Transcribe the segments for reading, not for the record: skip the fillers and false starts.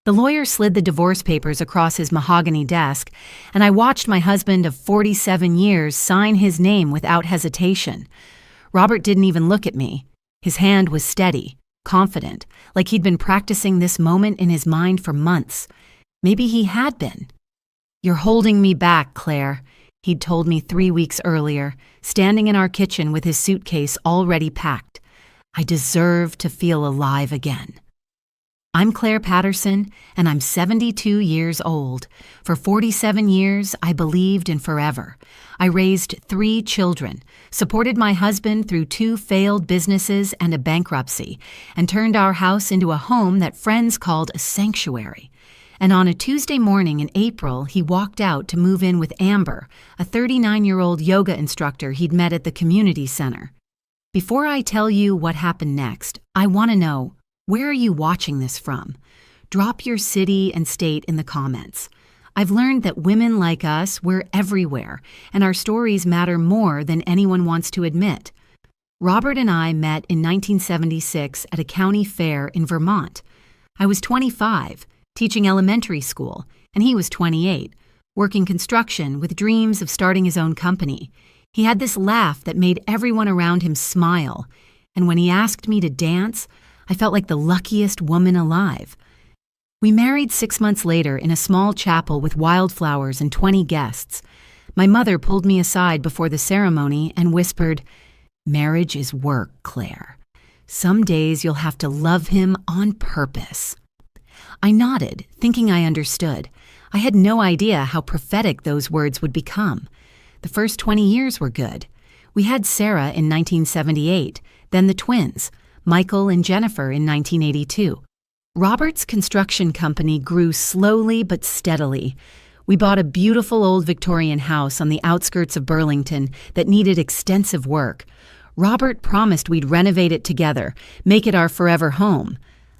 The lawyer slid the divorce papers across his mahogany desk, and I watched my husband of 47 years sign his name without hesitation. Robert didn't even look at me. His hand was steady, confident, like he'd been practicing this moment in his mind for months. Maybe he had been. "You're holding me back, Claire," he'd told me 3 weeks earlier, standing in our kitchen with his suitcase already packed. I deserve to feel alive again. I'm Claire Patterson, and I'm 72 years old. For 47 years, I believed in forever. I raised 3 children, supported my husband through 2 failed businesses and a bankruptcy, and turned our house into a home that friends called a sanctuary. And on a Tuesday morning in April, he walked out to move in with Amber, a 39-year-old yoga instructor he'd met at the community center. Before I tell you what happened next, I want to know, where are you watching this from? Drop your city and state in the comments. I've learned that women like us, we're everywhere, and our stories matter more than anyone wants to admit. Robert and I met in 1976 at a county fair in Vermont. I was 25, teaching elementary school, and he was 28, working construction with dreams of starting his own company. He had this laugh that made everyone around him smile, and when he asked me to dance, I felt like the luckiest woman alive. We married 6 months later in a small chapel with wildflowers and 20 guests. My mother pulled me aside before the ceremony and whispered, "Marriage is work, Claire. Some days you'll have to love him on purpose." I nodded, thinking I understood. I had no idea how prophetic those words would become. The first 20 years were good. We had Sarah in 1978, then the twins, Michael and Jennifer in 1982. Robert's construction company grew slowly but steadily. We bought a beautiful old Victorian house on the outskirts of Burlington that needed extensive work. Robert promised we'd renovate it together, make it our forever home.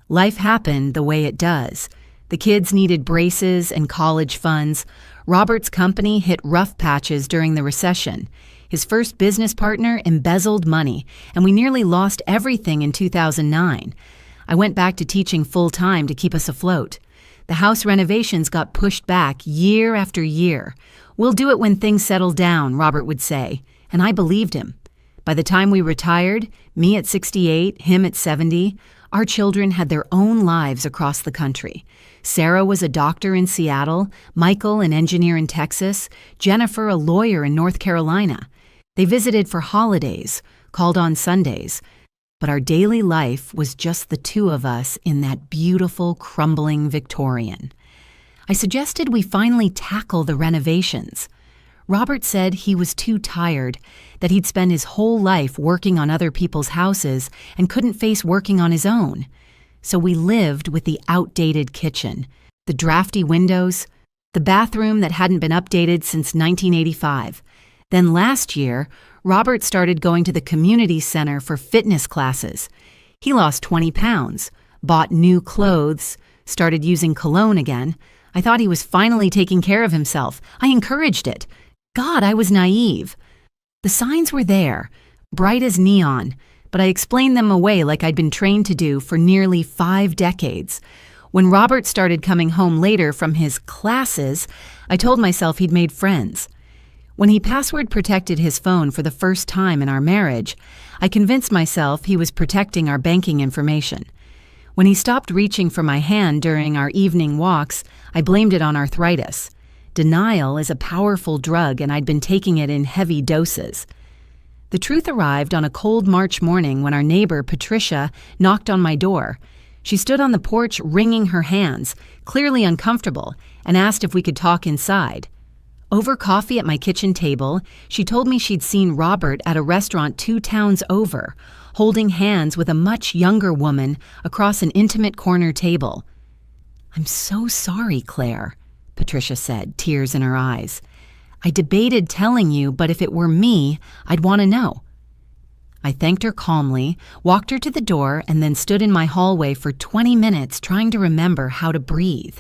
Life happened the way it does. The kids needed braces and college funds. Robert's company hit rough patches during the recession. His first business partner embezzled money, and we nearly lost everything in 2009. I went back to teaching full-time to keep us afloat. The house renovations got pushed back year after year. "We'll do it when things settle down," Robert would say, and I believed him. By the time we retired, me at 68, him at 70, our children had their own lives across the country. Sarah was a doctor in Seattle, Michael an engineer in Texas, Jennifer a lawyer in North Carolina. They visited for holidays, called on Sundays, but our daily life was just the 2 of us in that beautiful, crumbling Victorian. I suggested we finally tackle the renovations. Robert said he was too tired, that he'd spent his whole life working on other people's houses and couldn't face working on his own. So we lived with the outdated kitchen, the drafty windows, the bathroom that hadn't been updated since 1985. Then last year, Robert started going to the community center for fitness classes. He lost 20 pounds, bought new clothes, started using cologne again. I thought he was finally taking care of himself. I encouraged it. God, I was naive. The signs were there, bright as neon, but I explained them away like I'd been trained to do for nearly 5 decades. When Robert started coming home later from his classes, I told myself he'd made friends. When he password protected his phone for the first time in our marriage, I convinced myself he was protecting our banking information. When he stopped reaching for my hand during our evening walks, I blamed it on arthritis. Denial is a powerful drug, and I'd been taking it in heavy doses. The truth arrived on a cold March morning when our neighbor, Patricia, knocked on my door. She stood on the porch wringing her hands, clearly uncomfortable, and asked if we could talk inside. Over coffee at my kitchen table, she told me she'd seen Robert at a restaurant 2 towns over, holding hands with a much younger woman across an intimate corner table. "I'm so sorry, Claire," Patricia said, tears in her eyes. "I debated telling you, but if it were me, I'd want to know." I thanked her calmly, walked her to the door, and then stood in my hallway for 20 minutes trying to remember how to breathe.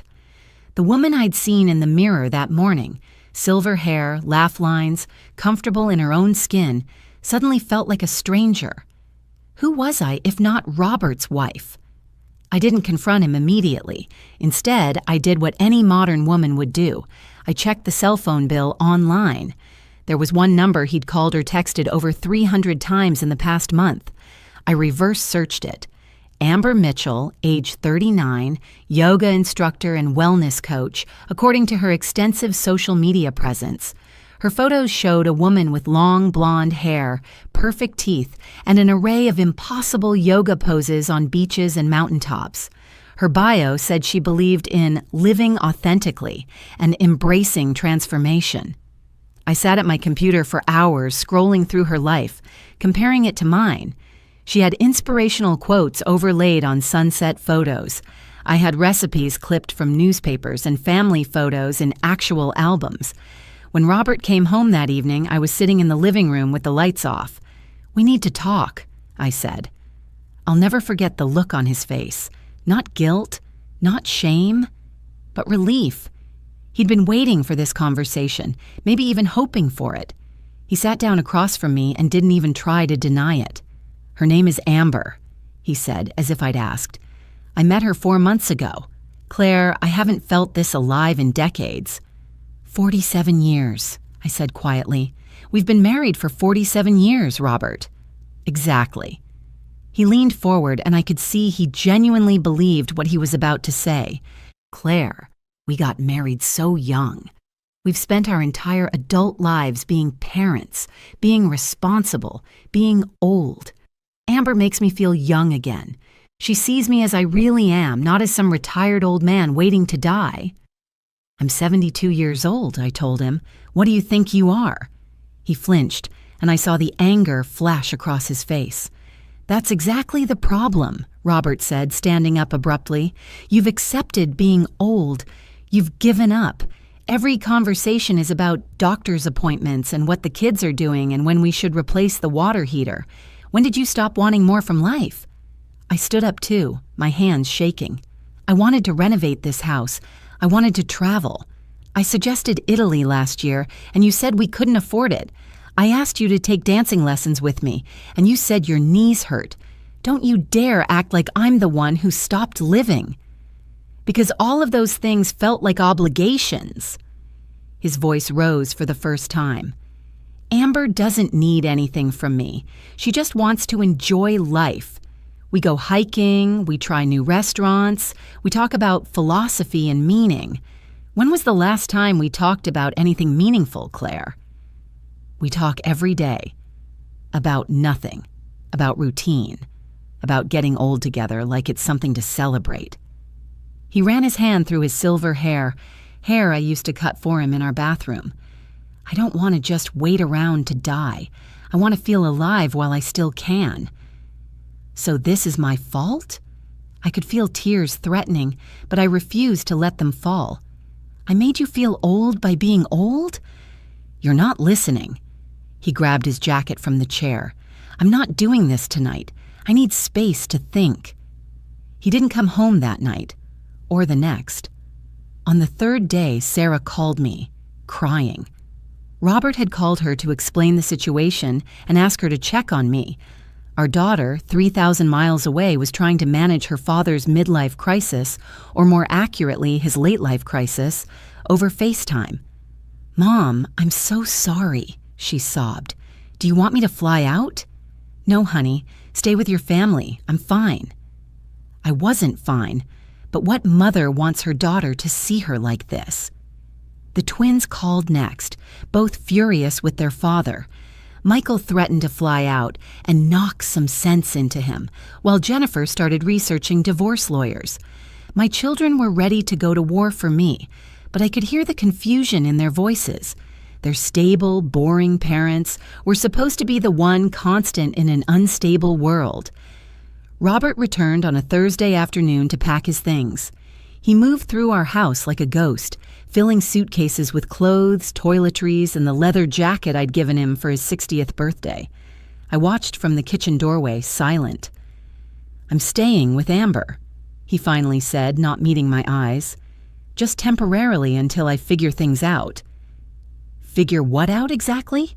The woman I'd seen in the mirror that morning, silver hair, laugh lines, comfortable in her own skin, suddenly felt like a stranger. Who was I if not Robert's wife? I didn't confront him immediately. Instead, I did what any modern woman would do. I checked the cell phone bill online. There was one number he'd called or texted over 300 times in the past month. I reverse searched it. Amber Mitchell, age 39, yoga instructor and wellness coach, according to her extensive social media presence. Her photos showed a woman with long blonde hair, perfect teeth, and an array of impossible yoga poses on beaches and mountaintops. Her bio said she believed in living authentically and embracing transformation. I sat at my computer for hours scrolling through her life, comparing it to mine. She had inspirational quotes overlaid on sunset photos. I had recipes clipped from newspapers and family photos in actual albums. When Robert came home that evening, I was sitting in the living room with the lights off. "We need to talk," I said. I'll never forget the look on his face. Not guilt, not shame, but relief. He'd been waiting for this conversation, maybe even hoping for it. He sat down across from me and didn't even try to deny it. "Her name is Amber," he said, as if I'd asked. "I met her 4 months ago. Claire, I haven't felt this alive in decades." 47 years, I said quietly. "We've been married for 47 years, Robert." "Exactly." He leaned forward and I could see he genuinely believed what he was about to say. "Claire, we got married so young. We've spent our entire adult lives being parents, being responsible, being old. Amber makes me feel young again. She sees me as I really am, not as some retired old man waiting to die." "I'm 72 years old," I told him. "What do you think you are?" He flinched, and I saw the anger flash across his face. "That's exactly the problem," Robert said, standing up abruptly. "You've accepted being old. You've given up. Every conversation is about doctor's appointments and what the kids are doing and when we should replace the water heater. When did you stop wanting more from life?" I stood up too, my hands shaking. "I wanted to renovate this house. I wanted to travel. I suggested Italy last year, and you said we couldn't afford it. I asked you to take dancing lessons with me, and you said your knees hurt. Don't you dare act like I'm the one who stopped living." Because all of those things felt like obligations. His voice rose for the first time. "Amber doesn't need anything from me. She just wants to enjoy life. We go hiking, we try new restaurants, we talk about philosophy and meaning. When was the last time we talked about anything meaningful, Claire?" "We talk every day. About nothing. About routine. About getting old together like it's something to celebrate." He ran his hand through his silver hair I used to cut for him in our bathroom. "I don't want to just wait around to die. I want to feel alive while I still can." "So this is my fault?" I could feel tears threatening, but I refused to let them fall. "I made you feel old by being old?" "You're not listening." He grabbed his jacket from the chair. "I'm not doing this tonight. I need space to think." He didn't come home that night, or the next. On the third day, Sarah called me, crying. Robert had called her to explain the situation and ask her to check on me. Our daughter, 3,000 miles away, was trying to manage her father's midlife crisis, or more accurately, his late-life crisis, over FaceTime. "Mom, I'm so sorry," she sobbed. "Do you want me to fly out?" "No, honey. Stay with your family. I'm fine." I wasn't fine, but what mother wants her daughter to see her like this? The twins called next, both furious with their father. Michael threatened to fly out and knock some sense into him, while Jennifer started researching divorce lawyers. My children were ready to go to war for me, but I could hear the confusion in their voices. Their stable, boring parents were supposed to be the one constant in an unstable world. Robert returned on a Thursday afternoon to pack his things. He moved through our house like a ghost, filling suitcases with clothes, toiletries, and the leather jacket I'd given him for his 60th birthday. I watched from the kitchen doorway, silent. "I'm staying with Amber," he finally said, not meeting my eyes. "Just temporarily until I figure things out." Figure what out exactly?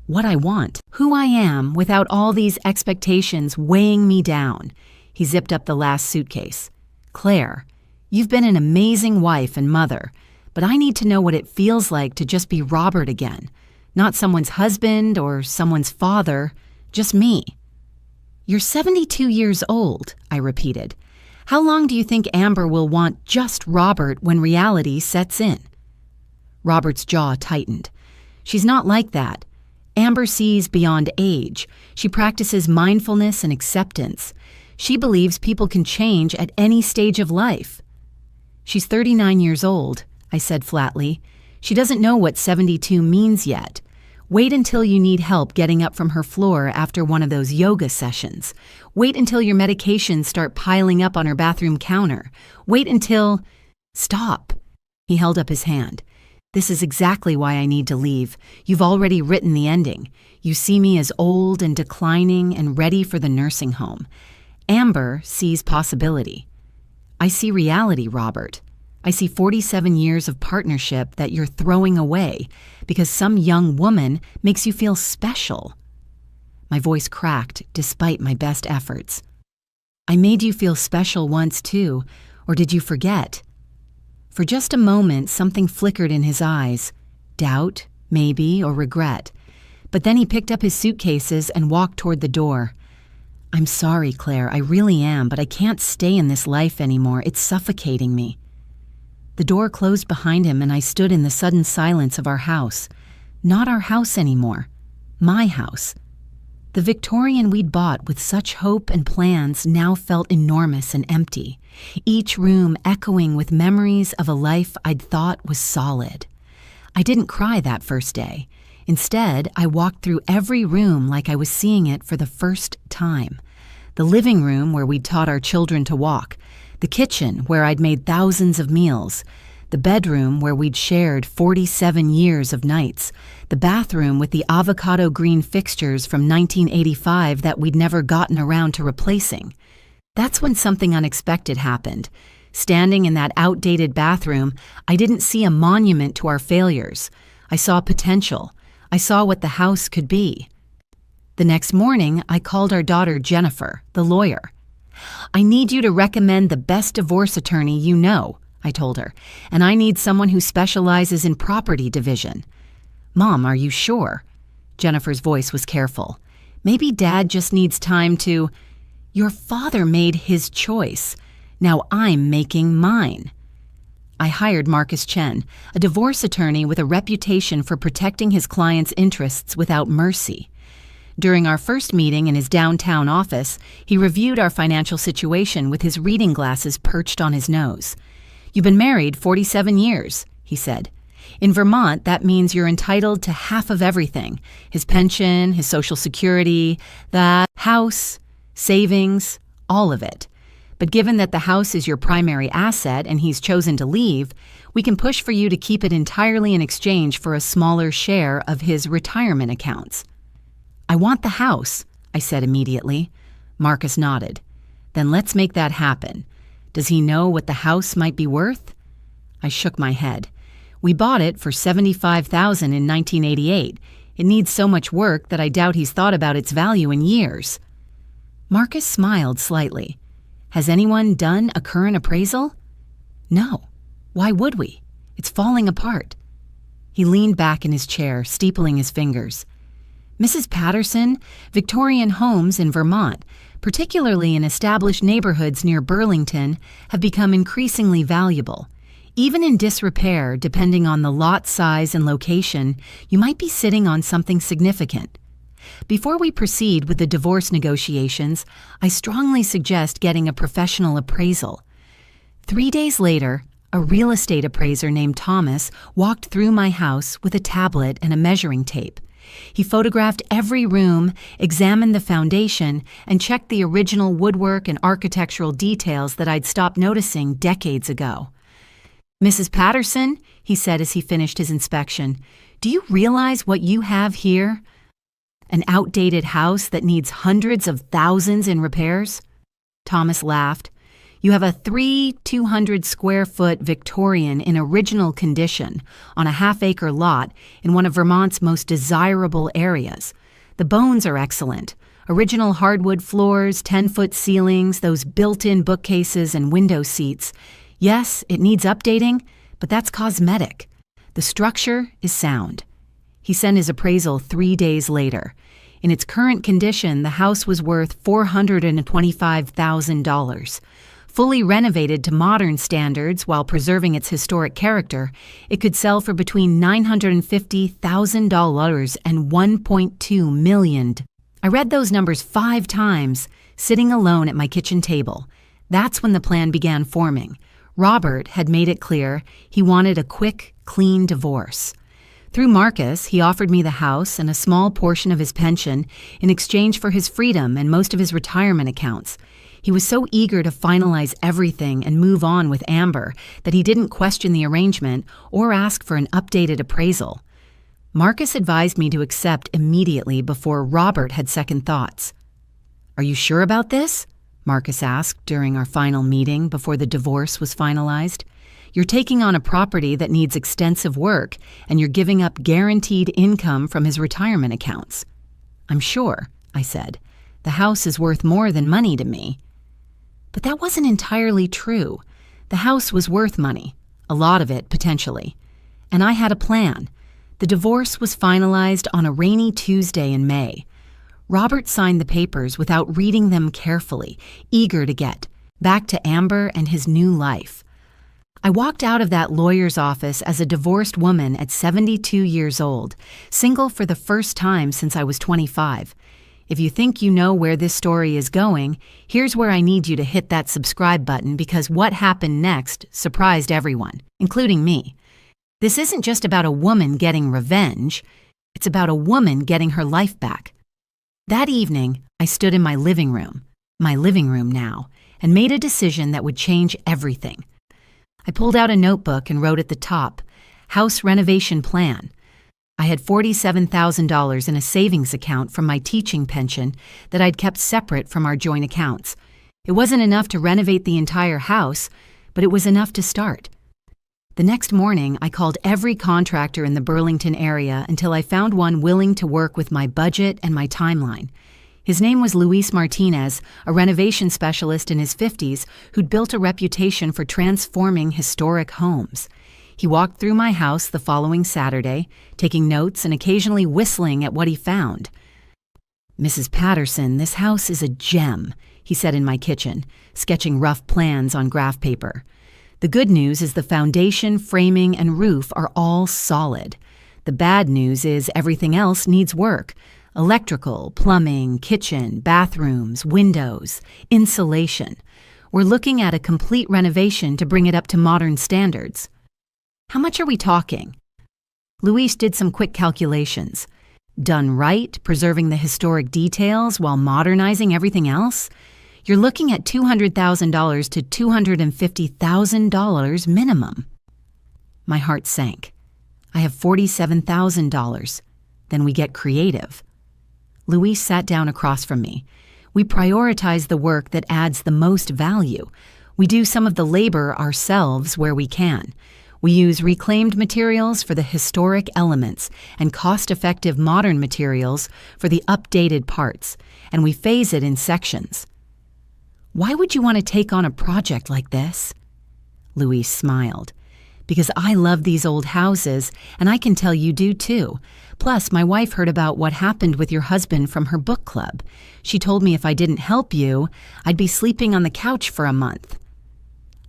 What I want, who I am without all these expectations weighing me down. He zipped up the last suitcase. "Claire, you've been an amazing wife and mother, but I need to know what it feels like to just be Robert again. Not someone's husband or someone's father, just me." "You're 72 years old," I repeated. "How long do you think Amber will want just Robert when reality sets in?" Robert's jaw tightened. "She's not like that. Amber sees beyond age. She practices mindfulness and acceptance. She believes people can change at any stage of life." "She's 39 years old," I said flatly. "She doesn't know what 72 means yet. Wait until you need help getting up from her floor after one of those yoga sessions. Wait until your medications start piling up on her bathroom counter. Wait until—" "Stop." He held up his hand. "This is exactly why I need to leave. You've already written the ending. You see me as old and declining and ready for the nursing home. Amber sees possibility. I see reality, Robert. I see 47 years of partnership that you're throwing away because some young woman makes you feel special." My voice cracked despite my best efforts. "I made you feel special once too, or did you forget?" For just a moment, something flickered in his eyes. Doubt, maybe, or regret. But then he picked up his suitcases and walked toward the door. "I'm sorry, Claire, I really am, but I can't stay in this life anymore. It's suffocating me." The door closed behind him and I stood in the sudden silence of our house. Not our house anymore. My house. The Victorian we'd bought with such hope and plans now felt enormous and empty, each room echoing with memories of a life I'd thought was solid. I didn't cry that first day. Instead, I walked through every room like I was seeing it for the first time. The living room where we'd taught our children to walk, the kitchen where I'd made thousands of meals, the bedroom where we'd shared 47 years of nights, the bathroom with the avocado green fixtures from 1985 that we'd never gotten around to replacing. That's when something unexpected happened. Standing in that outdated bathroom, I didn't see a monument to our failures. I saw potential. I saw what the house could be. The next morning, I called our daughter Jennifer, the lawyer. "I need you to recommend the best divorce attorney you know," I told her, "and I need someone who specializes in property division." "Mom, are you sure?" Jennifer's voice was careful. "Maybe Dad just needs time to—" "Your father made his choice. Now I'm making mine." I hired Marcus Chen, a divorce attorney with a reputation for protecting his clients' interests without mercy. During our first meeting in his downtown office, he reviewed our financial situation with his reading glasses perched on his nose. "You've been married 47 years, he said. "In Vermont, that means you're entitled to half of everything: his pension, his Social Security, the house, savings, all of it. But given that the house is your primary asset and he's chosen to leave, we can push for you to keep it entirely in exchange for a smaller share of his retirement accounts." "I want the house," I said immediately. Marcus nodded. "Then let's make that happen. Does he know what the house might be worth?" I shook my head. "We bought it for $75,000 in 1988. It needs so much work that I doubt he's thought about its value in years." Marcus smiled slightly. "Has anyone done a current appraisal?" "No. Why would we? It's falling apart." He leaned back in his chair, steepling his fingers. "Mrs. Patterson, Victorian homes in Vermont, particularly in established neighborhoods near Burlington, have become increasingly valuable. Even in disrepair, depending on the lot size and location, you might be sitting on something significant. Before we proceed with the divorce negotiations, I strongly suggest getting a professional appraisal." 3 days later, a real estate appraiser named Thomas walked through my house with a tablet and a measuring tape. He photographed every room, examined the foundation, and checked the original woodwork and architectural details that I'd stopped noticing decades ago. "Mrs. Patterson," he said as he finished his inspection, "do you realize what you have here? An outdated house that needs hundreds of thousands in repairs?" Thomas laughed. "You have a 200-square-foot Victorian in original condition on a half-acre lot in one of Vermont's most desirable areas. The bones are excellent. Original hardwood floors, 10-foot ceilings, those built-in bookcases and window seats. Yes, it needs updating, but that's cosmetic. The structure is sound. He sent his appraisal 3 days later. In its current condition, the house was worth $425,000. Fully renovated to modern standards while preserving its historic character, it could sell for between $950,000 and $1.2 million. I read those numbers 5 times, sitting alone at my kitchen table. That's when the plan began forming. Robert had made it clear he wanted a quick, clean divorce. Through Marcus, he offered me the house and a small portion of his pension in exchange for his freedom and most of his retirement accounts. He was so eager to finalize everything and move on with Amber that he didn't question the arrangement or ask for an updated appraisal. Marcus advised me to accept immediately before Robert had second thoughts. "Are you sure about this?" Marcus asked during our final meeting before the divorce was finalized. "You're taking on a property that needs extensive work, and you're giving up guaranteed income from his retirement accounts." "I'm sure," I said. "The house is worth more than money to me." But that wasn't entirely true. The house was worth money, a lot of it potentially. And I had a plan. The divorce was finalized on a rainy Tuesday in May. Robert signed the papers without reading them carefully, eager to get back to Amber and his new life. I walked out of that lawyer's office as a divorced woman at 72 years old, single for the first time since I was 25. If you think you know where this story is going, here's where I need you to hit that subscribe button because what happened next surprised everyone, including me. This isn't just about a woman getting revenge. It's about a woman getting her life back. That evening, I stood in my living room now, and made a decision that would change everything. I pulled out a notebook and wrote at the top, "House renovation plan." I had $47,000 in a savings account from my teaching pension that I'd kept separate from our joint accounts. It wasn't enough to renovate the entire house, but it was enough to start. The next morning, I called every contractor in the Burlington area until I found one willing to work with my budget and my timeline. His name was Luis Martinez, a renovation specialist in his 50s who'd built a reputation for transforming historic homes. He walked through my house the following Saturday, taking notes and occasionally whistling at what he found. "Mrs. Patterson, this house is a gem," he said in my kitchen, sketching rough plans on graph paper. "The good news is the foundation, framing, and roof are all solid. The bad news is everything else needs work. Electrical, plumbing, kitchen, bathrooms, windows, insulation. We're looking at a complete renovation to bring it up to modern standards." "How much are we talking?" Luis did some quick calculations. Done right, preserving the historic details while modernizing everything else, you're looking at $200,000 to $250,000 minimum. My heart sank. I have $47,000. Then we get creative. Luis sat down across from me. We prioritize the work that adds the most value. We do some of the labor ourselves where we can. We use reclaimed materials for the historic elements and cost-effective modern materials for the updated parts, and we phase it in sections. "Why would you want to take on a project like this?" Luis smiled. "Because I love these old houses, and I can tell you do too. Plus, my wife heard about what happened with your husband from her book club. She told me if I didn't help you, I'd be sleeping on the couch for a month."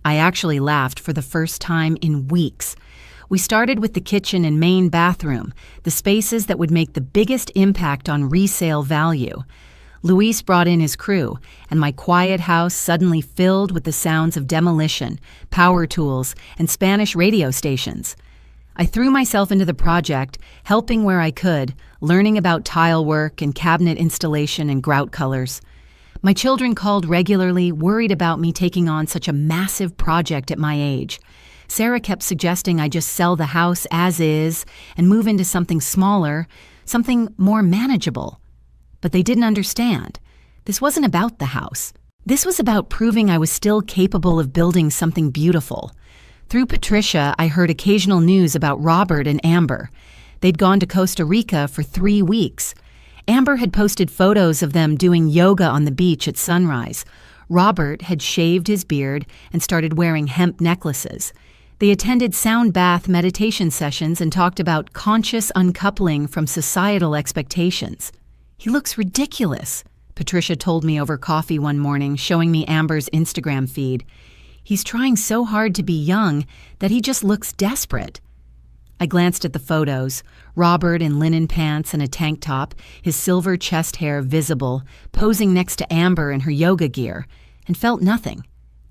I actually laughed for the first time in weeks. We started with the kitchen and main bathroom, the spaces that would make the biggest impact on resale value. Luis brought in his crew, and my quiet house suddenly filled with the sounds of demolition, power tools, and Spanish radio stations. I threw myself into the project, helping where I could, learning about tile work and cabinet installation and grout colors. My children called regularly, worried about me taking on such a massive project at my age. Sarah kept suggesting I just sell the house as is and move into something smaller, something more manageable. But they didn't understand. This wasn't about the house. This was about proving I was still capable of building something beautiful. Through Patricia, I heard occasional news about Robert and Amber. They'd gone to Costa Rica for 3 weeks. Amber had posted photos of them doing yoga on the beach at sunrise. Robert had shaved his beard and started wearing hemp necklaces. They attended sound bath meditation sessions and talked about conscious uncoupling from societal expectations. "He looks ridiculous," Patricia told me over coffee one morning, showing me Amber's Instagram feed. "He's trying so hard to be young that he just looks desperate." I glanced at the photos. Robert in linen pants and a tank top, his silver chest hair visible, posing next to Amber in her yoga gear, and felt nothing.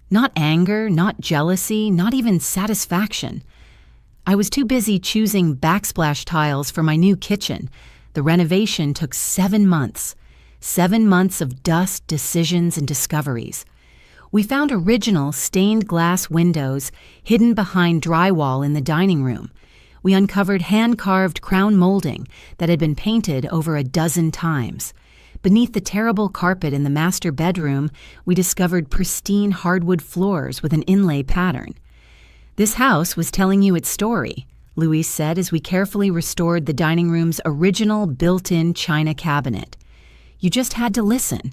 Not anger, not jealousy, not even satisfaction. I was too busy choosing backsplash tiles for my new kitchen. The renovation took 7 months. 7 months of dust, decisions, and discoveries. We found original stained glass windows hidden behind drywall in the dining room. We uncovered hand-carved crown molding that had been painted over a dozen times. Beneath the terrible carpet in the master bedroom, we discovered pristine hardwood floors with an inlay pattern. "This house was telling you its story," Louise said as we carefully restored the dining room's original built-in china cabinet. "You just had to listen."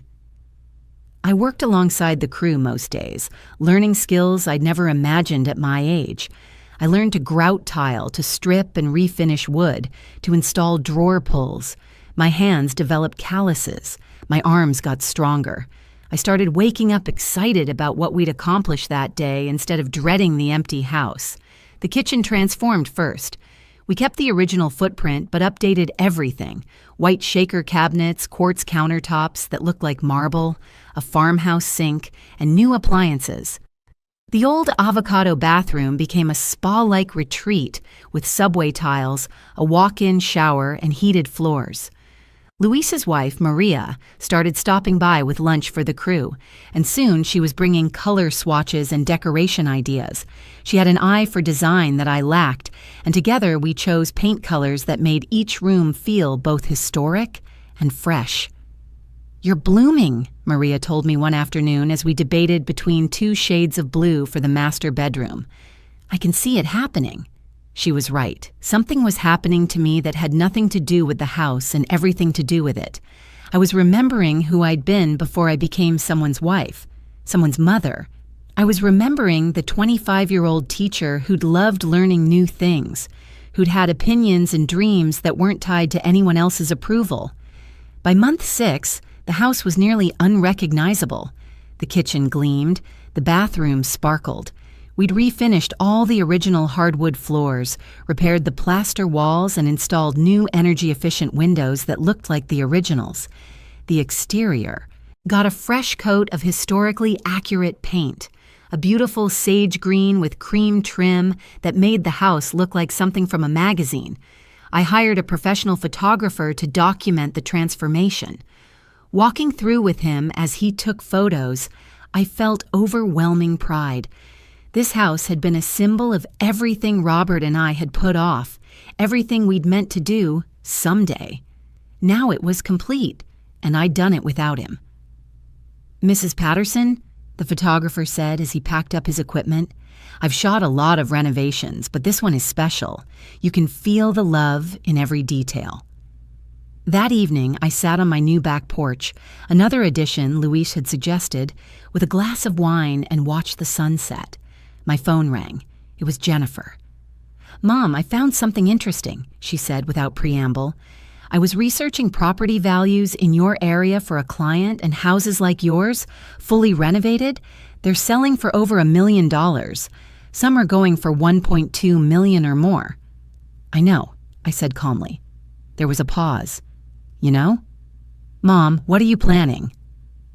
I worked alongside the crew most days, learning skills I'd never imagined at my age. I learned to grout tile, to strip and refinish wood, to install drawer pulls. My hands developed calluses. My arms got stronger. I started waking up excited about what we'd accomplished that day instead of dreading the empty house. The kitchen transformed first. We kept the original footprint but updated everything. White shaker cabinets, quartz countertops that looked like marble, a farmhouse sink, and new appliances. The old avocado bathroom became a spa-like retreat with subway tiles, a walk-in shower, and heated floors. Luis's wife, Maria, started stopping by with lunch for the crew, and soon she was bringing color swatches and decoration ideas. She had an eye for design that I lacked, and together we chose paint colors that made each room feel both historic and fresh. "You're blooming," Maria told me one afternoon as we debated between 2 shades of blue for the master bedroom. "I can see it happening." She was right. Something was happening to me that had nothing to do with the house and everything to do with it. I was remembering who I'd been before I became someone's wife, someone's mother. I was remembering the 25-year-old teacher who'd loved learning new things, who'd had opinions and dreams that weren't tied to anyone else's approval. By month 6, the house was nearly unrecognizable. The kitchen gleamed, the bathroom sparkled. We'd refinished all the original hardwood floors, repaired the plaster walls, and installed new energy-efficient windows that looked like the originals. The exterior got a fresh coat of historically accurate paint, a beautiful sage green with cream trim that made the house look like something from a magazine. I hired a professional photographer to document the transformation. Walking through with him as he took photos, I felt overwhelming pride. This house had been a symbol of everything Robert and I had put off, everything we'd meant to do someday. Now it was complete, and I'd done it without him. "Mrs. Patterson," the photographer said as he packed up his equipment, "I've shot a lot of renovations, but this one is special. You can feel the love in every detail." That evening, I sat on my new back porch, another addition Luis had suggested, with a glass of wine and watched the sunset. My phone rang. It was Jennifer. "Mom, I found something interesting," she said without preamble. "I was researching property values in your area for a client, and houses like yours, fully renovated, they're selling for over $1 million. Some are going for $1.2 million or more." "I know," I said calmly. There was a pause. "You know?" "Mom, what are you planning?"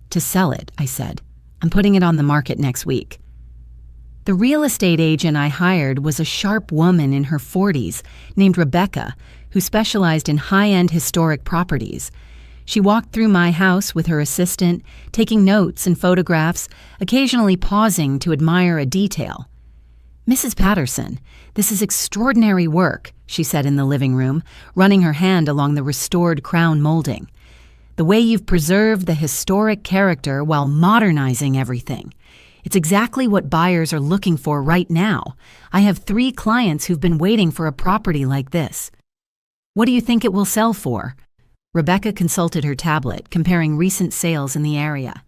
"To sell it," I said. "I'm putting it on the market next week." The real estate agent I hired was a sharp woman in her 40s named Rebecca, who specialized in high-end historic properties. She walked through my house with her assistant, taking notes and photographs, occasionally pausing to admire a detail. "Mrs. Patterson, this is extraordinary work," she said in the living room, running her hand along the restored crown molding. "The way you've preserved the historic character while modernizing everything. It's exactly what buyers are looking for right now. I have 3 clients who've been waiting for a property like this." "What do you think it will sell for?" Rebecca consulted her tablet, comparing recent sales in the area.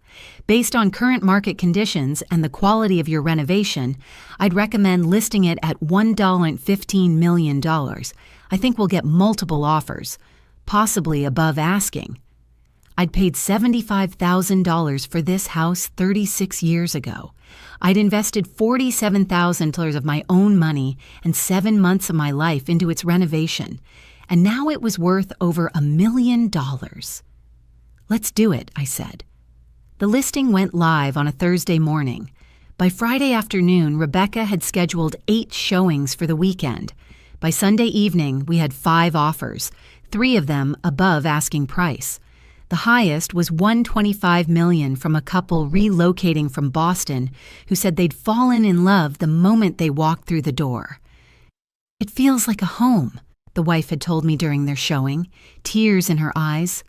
Based on current market conditions and the quality of your renovation, I'd recommend listing it at $1.15 million. I think we'll get multiple offers, possibly above asking. I'd paid $75,000 for this house 36 years ago. I'd invested $47,000 of my own money and 7 months of my life into its renovation, and now it was worth over $1 million. Let's do it, I said. The listing went live on a Thursday morning. By Friday afternoon, Rebecca had scheduled 8 showings for the weekend. By Sunday evening, we had 5 offers, 3 of them above asking price. The highest was $125 million from a couple relocating from Boston who said they'd fallen in love the moment they walked through the door. "It feels like a home," the wife had told me during their showing, tears in her eyes,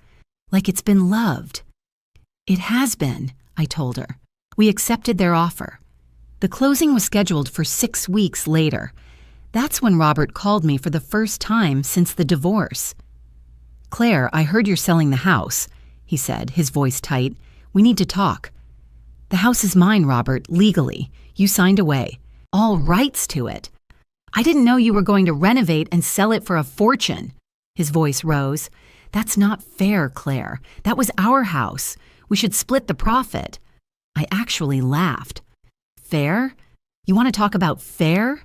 "like it's been loved." "It has been," I told her. We accepted their offer. The closing was scheduled for 6 weeks later. That's when Robert called me for the first time since the divorce. "Claire, I heard you're selling the house," he said, his voice tight. "We need to talk." "The house is mine, Robert, legally. You signed away. All rights to it." "I didn't know you were going to renovate and sell it for a fortune." His voice rose. "That's not fair, Claire. That was our house. We should split the profit." I actually laughed. "Fair? You want to talk about fair?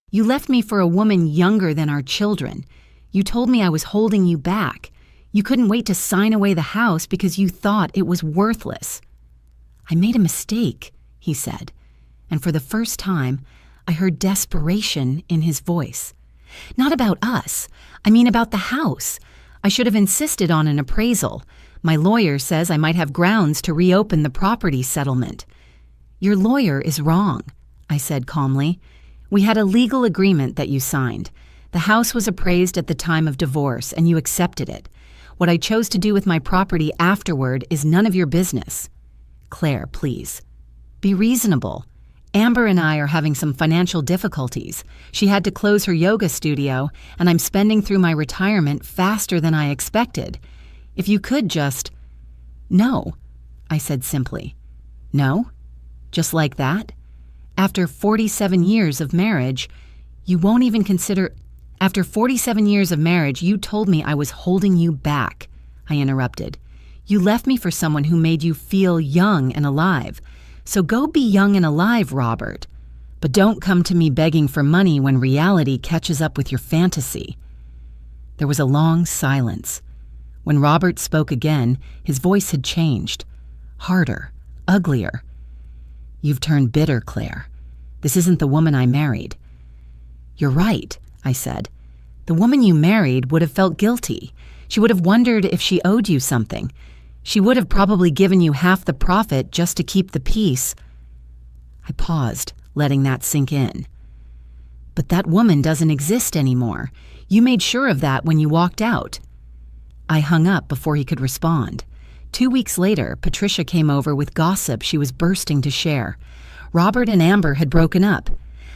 You left me for a woman younger than our children. You told me I was holding you back. You couldn't wait to sign away the house because you thought it was worthless." "I made a mistake," he said, and for the first time, I heard desperation in his voice. "Not about us. I mean about the house. I should have insisted on an appraisal. My lawyer says I might have grounds to reopen the property settlement." "Your lawyer is wrong," I said calmly. "We had a legal agreement that you signed. The house was appraised at the time of divorce, and you accepted it. What I chose to do with my property afterward is none of your business." "Claire, please. Be reasonable. Amber and I are having some financial difficulties. She had to close her yoga studio, and I'm spending through my retirement faster than I expected. If you could just—" "No," I said simply. "No? Just like that? After 47 years of marriage, you won't even consider—" "After 47 years of marriage, you told me I was holding you back," I interrupted. "You left me for someone who made you feel young and alive. So go be young and alive, Robert. But don't come to me begging for money when reality catches up with your fantasy." There was a long silence. When Robert spoke again, his voice had changed. Harder, uglier. "You've turned bitter, Claire. This isn't the woman I married." "You're right," I said. "The woman you married would have felt guilty. She would have wondered if she owed you something. She would have probably given you half the profit just to keep the peace." I paused, letting that sink in. "But that woman doesn't exist anymore. You made sure of that when you walked out." I hung up before he could respond. 2 weeks later, Patricia came over with gossip she was bursting to share. Robert and Amber had broken up.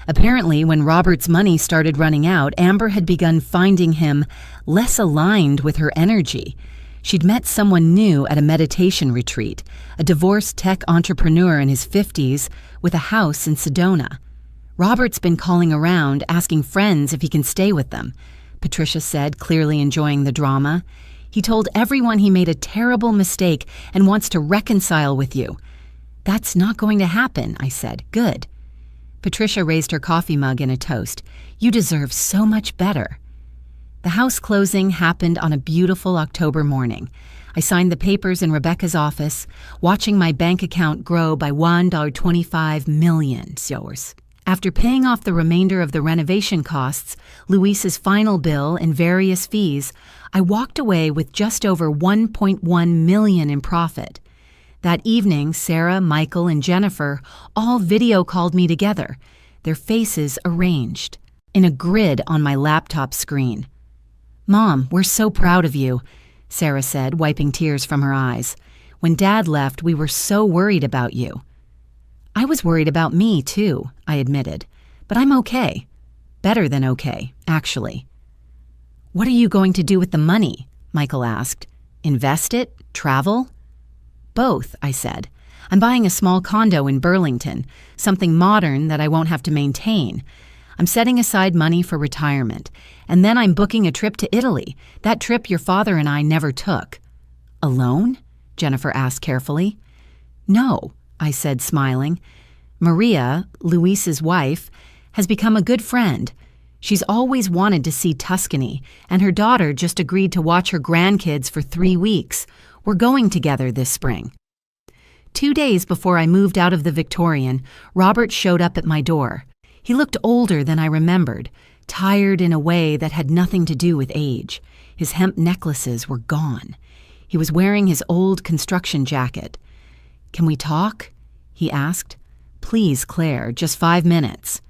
Apparently, when Robert's money started running out, Amber had begun finding him less aligned with her energy. She'd met someone new at a meditation retreat, a divorced tech entrepreneur in his 50s with a house in Sedona. "Robert's been calling around, asking friends if he can stay with them," Patricia said, clearly enjoying the drama. "He told everyone he made a terrible mistake and wants to reconcile with you." "That's not going to happen," I said. "Good." Patricia raised her coffee mug in a toast. "You deserve so much better." The house closing happened on a beautiful October morning. I signed the papers in Rebecca's office, watching my bank account grow by $1.25 million. After paying off the remainder of the renovation costs, Luis's final bill, and various fees, I walked away with just over $1.1 million in profit. That evening, Sarah, Michael, and Jennifer all video called me together, their faces arranged in a grid on my laptop screen. "Mom, we're so proud of you," Sarah said, wiping tears from her eyes. "When Dad left, we were so worried about you." "I was worried about me, too," I admitted. "But I'm okay. Better than okay, actually." "What are you going to do with the money?" Michael asked. Invest it? Travel? Both, I said. I'm buying a small condo in Burlington, something modern that I won't have to maintain. I'm setting aside money for retirement, and then I'm booking a trip to Italy, that trip your father and I never took. Alone? Jennifer asked carefully. No, I said, smiling. Maria, Luis's wife, has become a good friend. She's always wanted to see Tuscany, and her daughter just agreed to watch her grandkids for 3 weeks. We're going together this spring. 2 days before I moved out of the Victorian, Robert showed up at my door. He looked older than I remembered, tired in a way that had nothing to do with age. His hemp necklaces were gone. He was wearing his old construction jacket. "Can we talk?" he asked. "Please, Claire, just 5 minutes."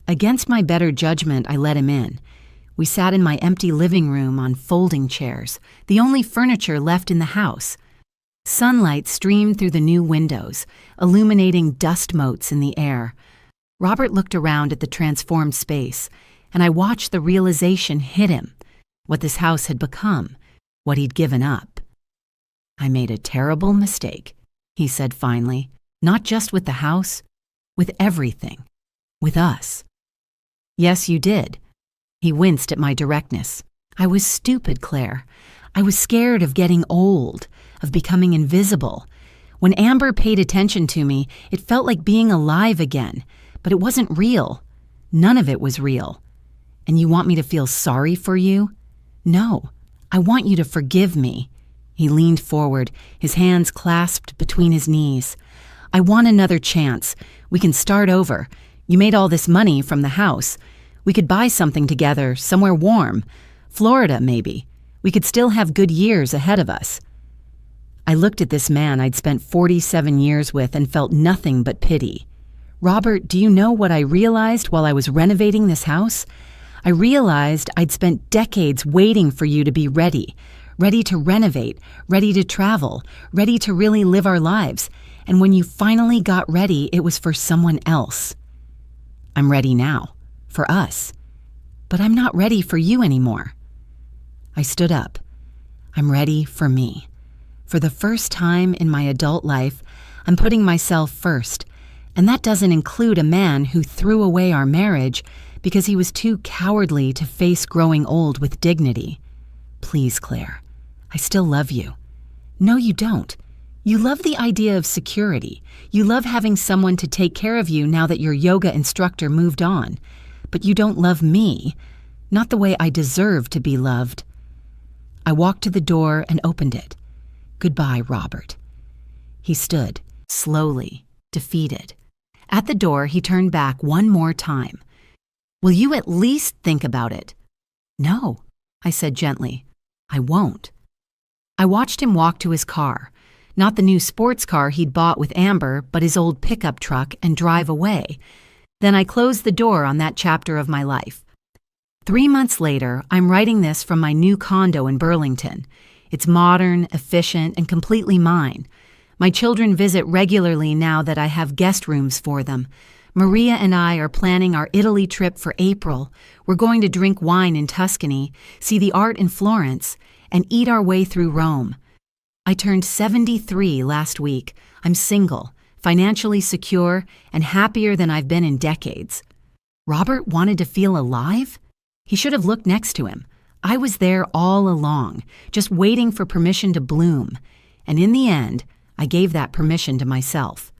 Against my better judgment, I let him in. We sat in my empty living room on folding chairs, the only furniture left in the house. Sunlight streamed through the new windows, illuminating dust motes in the air. Robert looked around at the transformed space, and I watched the realization hit him, what this house had become, what he'd given up. "I made a terrible mistake," he said finally, "not just with the house, with everything, with us." "Yes, you did." He winced at my directness. "I was stupid, Claire. I was scared of getting old, of becoming invisible. When Amber paid attention to me, it felt like being alive again, but it wasn't real. None of it was real. And you want me to feel sorry for you? No, I want you to forgive me." He leaned forward, his hands clasped between his knees. "I want another chance. We can start over. You made all this money from the house. We could buy something together, somewhere warm. Florida, maybe. We could still have good years ahead of us." I looked at this man I'd spent 47 years with and felt nothing but pity. "Robert, do you know what I realized while I was renovating this house? I realized I'd spent decades waiting for you to be ready to renovate, ready to travel, ready to really live our lives. And when you finally got ready, it was for someone else. I'm ready now, for us. But I'm not ready for you anymore." I stood up. I'm ready for me. For the first time in my adult life, I'm putting myself first, and that doesn't include a man who threw away our marriage because he was too cowardly to face growing old with dignity. Please, Claire, I still love you. No, you don't. You love the idea of security. You love having someone to take care of you now that your yoga instructor moved on. But you don't love me, not the way I deserve to be loved. I walked to the door and opened it. "Goodbye, Robert." He stood, slowly, defeated. At the door, he turned back one more time. "Will you at least think about it?" "No," I said gently. "I won't." I watched him walk to his car, not the new sports car he'd bought with Amber, but his old pickup truck, and drive away. Then I closed the door on that chapter of my life. 3 months later, I'm writing this from my new condo in Burlington. It's modern, efficient, and completely mine. My children visit regularly now that I have guest rooms for them. Maria and I are planning our Italy trip for April. We're going to drink wine in Tuscany, see the art in Florence, and eat our way through Rome. I turned 73 last week. I'm single, financially secure, and happier than I've been in decades. Robert wanted to feel alive? He should have looked next to him. I was there all along, just waiting for permission to bloom. And in the end, I gave that permission to myself.